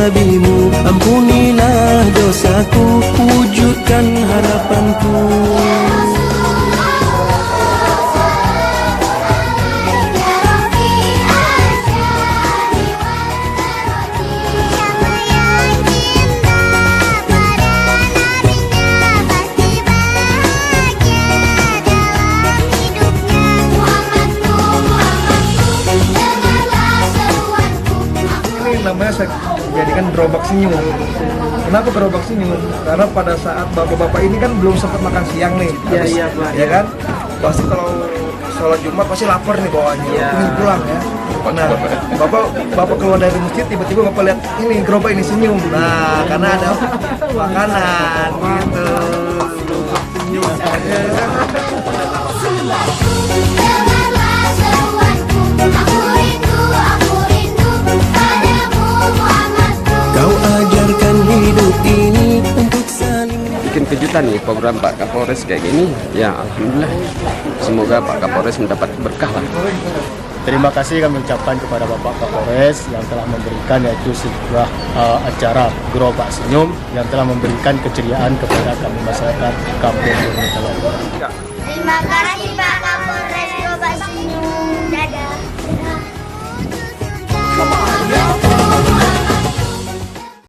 Nabimu, ampunilah dosaku, wujudkan harapanku. Namanya saya jadikan gerobak senyum. Kenapa gerobak senyum? Karena pada saat bapak-bapak ini kan belum sempat makan siang nih. Iya Pak. Ya kan? Pasti kalau sholat Jumat pasti lapar nih bawaannya. Ingin pulang ya. Nah, bapak keluar dari masjid tiba-tiba bapak lihat ini gerobak ini senyum. Nah, karena ada makanan gitu. Kau ajarkan hidup ini untuk saling. Bikin kejutan nih program Pak Kapolres kayak gini. Ya alhamdulillah. Semoga Pak Kapolres mendapat berkah lah. Terima kasih kami ucapkan kepada Bapak Kapolres yang telah memberikan yaitu sebuah acara Gerobak Senyum yang telah memberikan keceriaan kepada kami masyarakat Kampung Guruntalan. Terima kasih Pak Kapolres Gerobak Senyum. Dadah.